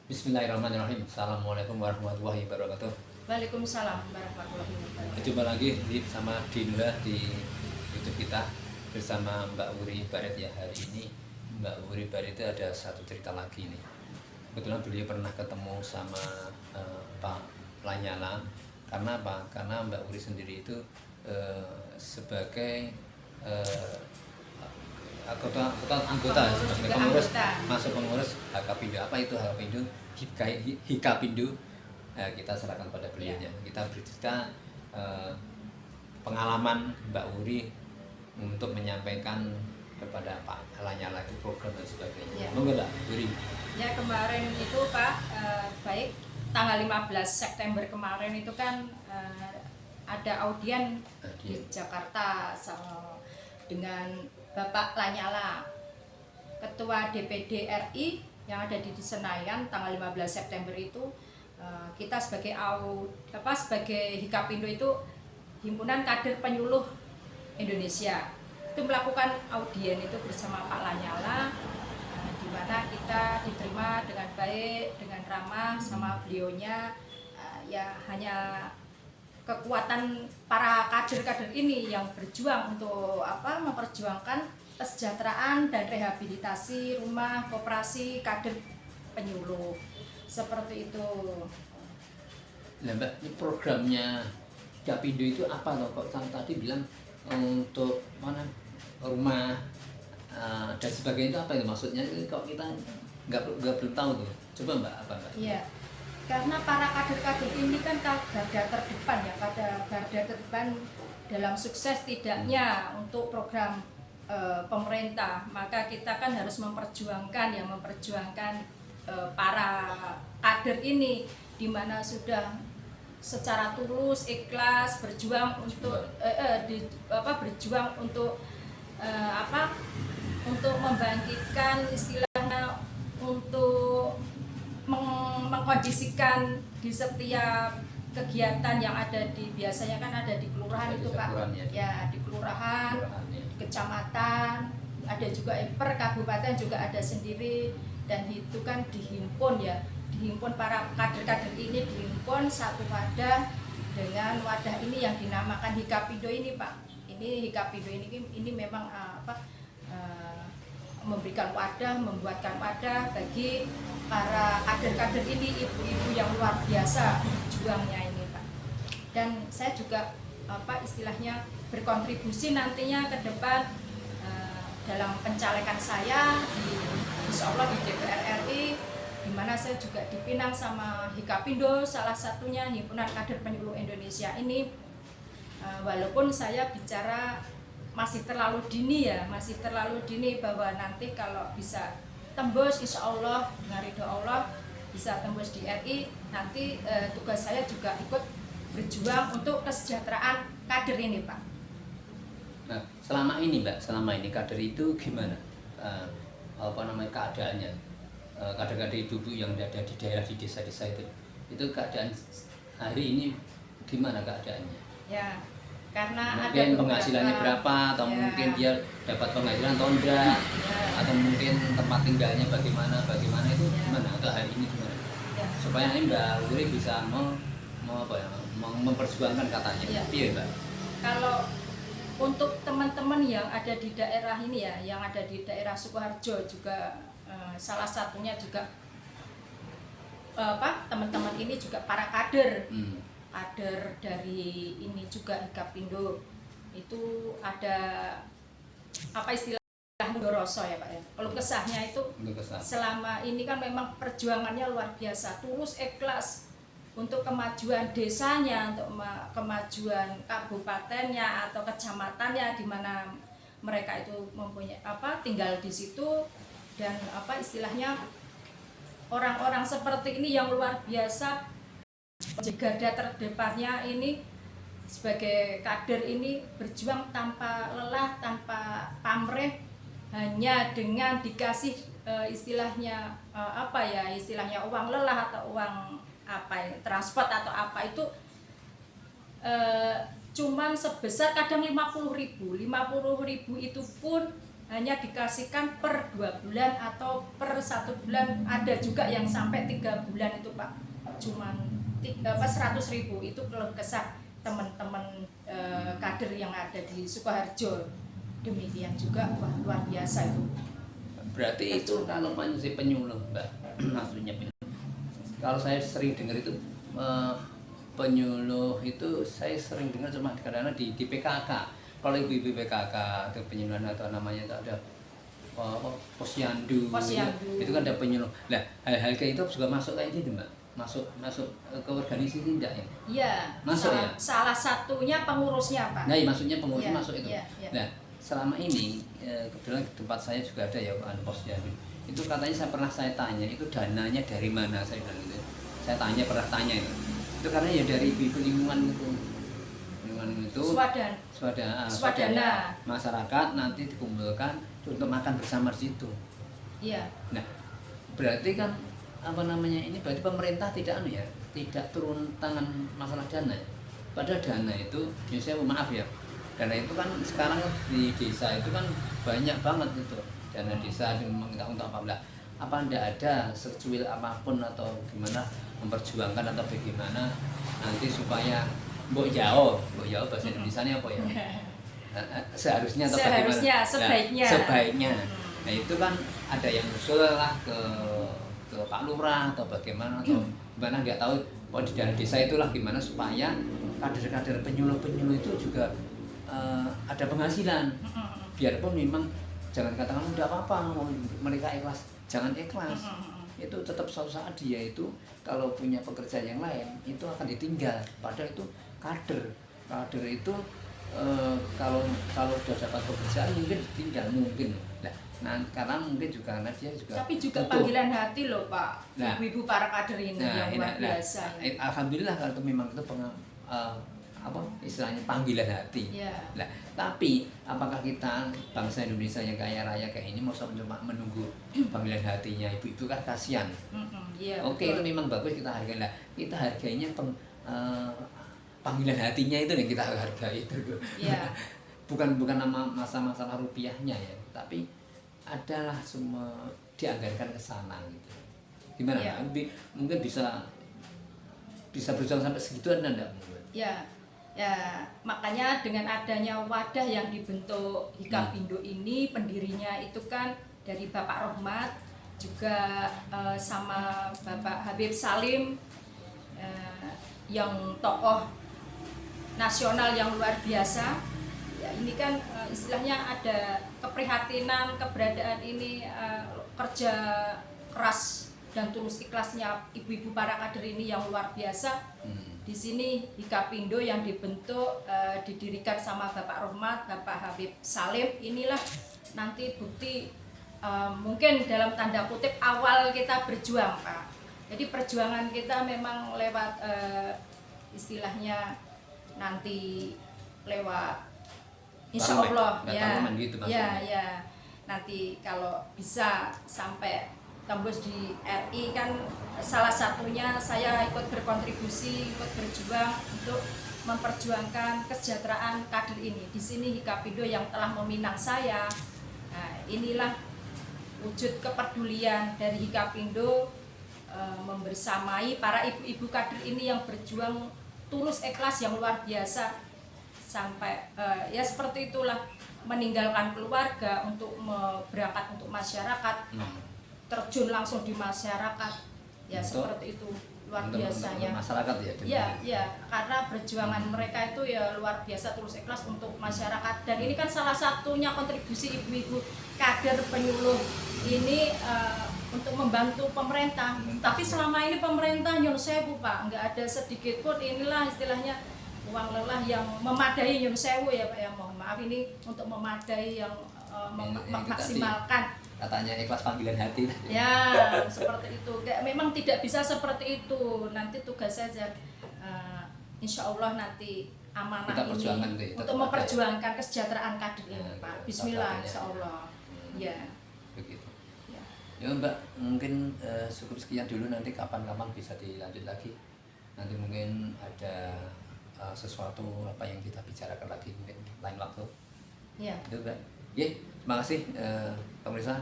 Bismillahirrahmanirrahim. Assalamualaikum warahmatullahi wabarakatuh. Waalaikumsalam warahmatullahi wabarakatuh. Jumpa lagi sama Dinda di YouTube kita bersama Mbak Wuri Baret ya. Hari ini Mbak Wuri Baret itu ada satu cerita lagi nih. Kebetulan beliau pernah ketemu sama Pak Lanyala. Karena apa? Karena Mbak Wuri sendiri itu sebagai anggota sebagai pengurus, masuk pengurus HKPindo. Apa itu HKPindo? Hikapindo. Kita serahkan pada beliaunya. Kita bercerita pengalaman Mbak Wuri untuk menyampaikan kepada Pak Lanyala itu program dan sebagainya. Monggo Mbak Wuri. Ya, kemarin itu Pak, baik tanggal 15 September kemarin itu kan ada audien di Jakarta dengan Bapak Lanyala, Ketua DPD RI yang ada di Senayan tanggal 15 September itu. Kita sebagai Hikapindo itu Himpunan Kader Penyuluh Indonesia itu melakukan audien itu bersama Pak Lanyala, di mana kita diterima dengan baik, dengan ramah sama beliaunya. Ya hanya kekuatan para kader-kader ini yang berjuang untuk memperjuangkan kesejahteraan dan rehabilitasi rumah koperasi kader penyuluh seperti itu. Nah Mbak, ini programnya Hikapindo itu apa loh? Kok tadi bilang untuk mana rumah dan sebagainya, itu apa itu maksudnya? Kok kita nggak belum tahu tuh. Coba Mbak, apa Mbak? Iya, karena para kader-kader ini kan garda terdepan ya, garda terdepan dalam sukses tidaknya untuk program pemerintah. Maka kita kan harus memperjuangkan para kader ini, di mana sudah secara tulus, ikhlas berjuang untuk untuk membangkitkan, istilahnya untuk mengkondisikan di setiap kegiatan yang ada biasanya kan ada di kelurahan itu Pak, ya di kelurahan, di kecamatan, ada juga per kabupaten juga ada sendiri, dan itu kan dihimpun para kader-kader ini dihimpun satu wadah dengan wadah ini yang dinamakan Hikapindo ini Pak. Ini Hikapindo ini memang membuatkan wadah bagi para kader-kader ini, ibu-ibu yang luar biasa juangnya ini Pak. Dan saya juga istilahnya berkontribusi nantinya ke depan dalam pencalekan saya insya Allah di DPR RI, di mana saya juga dipinang sama Hikapindo, salah satunya Himpunan Kader Penyuluh Indonesia ini. Walaupun saya bicara masih terlalu dini bahwa nanti kalau bisa tembus insya Allah dengan ridho Allah bisa tembus di RI, nanti tugas saya juga ikut berjuang untuk kesejahteraan kader ini Pak. Nah selama ini Mbak, kader itu gimana keadaannya, kader-kader ibu-ibu yang ada di daerah, di desa-desa itu keadaan hari ini gimana keadaannya? Ya, karena mungkin ada penghasilannya berapa, atau mungkin dia dapat penghasilan atau enggak, atau mungkin tempat tinggalnya bagaimana itu gimana, atau hari ini gimana, supaya ini Mbak Wuri bisa memperjuangkan katanya. Iya Mbak. Kalau untuk teman-teman yang ada di daerah ini ya, yang ada di daerah Sukoharjo juga, salah satunya juga teman-teman ini juga para kader. Kader dari ini juga Hikapindo itu ada istilah Mundoroso ya Pak ya. Kalau kesahnya itu selama ini kan memang perjuangannya luar biasa, tulus ikhlas untuk kemajuan desanya, untuk kemajuan kabupatennya atau kecamatannya, di mana mereka itu mempunyai tinggal di situ, dan istilahnya orang-orang seperti ini yang luar biasa garda terdepannya ini sebagai kader ini berjuang tanpa lelah, tanpa pamrih, hanya dengan dikasih istilahnya uang lelah atau uang transport atau itu cuman sebesar kadang 50.000 itu pun hanya dikasihkan per 2 bulan atau per 1 bulan, ada juga yang sampai 3 bulan itu Pak, cuman 100.000. Itu keluh kesah teman-teman kader yang ada di Sukoharjo. Demikian juga, wah luar biasa itu. Berarti itu kalau si penyuluh Mbak, maksudnya penyuluh. Kalau saya sering dengar itu penyuluh itu saya sering dengar cuma karena di PKK. Kalau ibu-ibu PKK atau penyuluhan atau namanya itu ada posyandu. Itu kan ada penyuluh. Nah, hal-hal kayak itu juga masuk kayak gitu Mbak. Masuk ke organisasi tidak ya? Iya. Masuk ya. Salah satunya pengurusnya Pak. Nah, iya, maksudnya pengurusnya ya, masuk itu. Ya. Nah, selama ini kebetulan di tempat saya juga ada ya posyandu. Itu katanya saya tanya itu dananya dari mana, saya bilang gitu. Saya pernah tanya itu karena ya dari ibu lingkungan itu swadana masyarakat nanti dikumpulkan untuk makan bersama di situ. Iya. Nah, berarti kan ini berarti pemerintah tidak turun tangan masalah dana. Padahal dana itu, ya saya maaf ya, dana itu kan sekarang di desa itu kan banyak banget itu dana desa minta untuk apa tidak ada secuil apapun atau gimana memperjuangkan atau bagaimana nanti supaya mbok jauh bahasa Indonesianya apa ya? Seharusnya atau bagaimana? Sebaiknya. Nah, itu kan ada yang usul lah ke Pak Lurah atau bagaimana atau gimana nggak tahu. Oh, di daerah desa itulah gimana supaya kader-kader penyuluh itu juga ada penghasilan. Biarpun memang jangan katakan udah apa-apa mereka ikhlas, jangan ikhlas. Itu tetap suatu saat dia itu kalau punya pekerjaan yang lain itu akan ditinggal. Padahal itu kader itu kalau sudah dapat pekerjaan mungkin ditinggal mungkin. Nah, karena mungkin juga karena dia juga tapi juga panggilan hati loh Pak, ibu-ibu para kader ini yang luar biasa. Alhamdulillah kalau itu memang itu istilahnya panggilan hati. Nah, tapi apakah kita bangsa Indonesia yang kaya raya kayak ini mau cuma menunggu panggilan hatinya ibu-ibu kan kasihan. Oke, itu memang bagus kita hargai lah. Kita hargainya panggilan hatinya itu yang kita hargai itu. bukan nama masalah rupiahnya ya, tapi adalah semua dianggarkan ke sana gitu. Gimana? Mungkin bisa berjuang sampai segituan enggak? Ya, makanya dengan adanya wadah yang dibentuk Hikapindo ini, pendirinya itu kan dari Bapak Rohmat, juga sama Bapak Habib Salim, yang tokoh nasional yang luar biasa. Ya, ini kan istilahnya ada keprihatinan keberadaan ini, kerja keras dan tulus ikhlasnya ibu-ibu para kader ini yang luar biasa. Di sini Hikapindo yang dibentuk didirikan sama Bapak Rohmat, Bapak Habib Salim, inilah nanti bukti mungkin dalam tanda kutip awal kita berjuang Pak. Jadi perjuangan kita memang lewat istilahnya nanti lewat insya Allah ya nanti kalau bisa sampai tembus di RI kan salah satunya saya ikut berkontribusi, ikut berjuang untuk memperjuangkan kesejahteraan kader ini. Di sini Hikapindo yang telah meminang saya. Nah, inilah wujud kepedulian dari Hikapindo membersamai para ibu-ibu kader ini yang berjuang tulus ikhlas yang luar biasa sampai ya seperti itulah, meninggalkan keluarga untuk berangkat untuk masyarakat. Terjun langsung di masyarakat ya untuk, seperti itu luar biasanya untuk masyarakat ya karena perjuangan mereka itu ya luar biasa tulus ikhlas untuk masyarakat. Dan ini kan salah satunya kontribusi ibu-ibu kader penyuluh ini untuk membantu pemerintah. Tapi selama ini pemerintah nyuruh sewu Pak, nggak ada sedikit pun inilah istilahnya uang lelah yang memadai nyuruh sewu ya Pak, ya mohon maaf ini untuk memadai yang memaksimalkan katanya ikhlas panggilan hati ya seperti itu. Memang tidak bisa seperti itu. Nanti tugas saja insya Allah nanti amanah ini untuk memperjuangkan kesejahteraan kader ini Pak. Bismillah insya Allah ya begitu ya Mbak. Mungkin cukup sekian dulu, nanti kapan-kapan bisa dilanjut lagi. Nanti mungkin ada sesuatu apa yang kita bicarakan lagi mungkin lain waktu ya itu Mbak. Makasih pemirsa.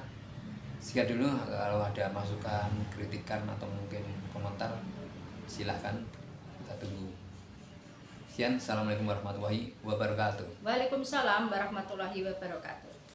Sekian dulu, kalau ada masukan, kritikan atau mungkin komentar silahkan, kita tunggu. Sekian, assalamualaikum warahmatullahi wabarakatuh. Waalaikumsalam warahmatullahi wabarakatuh.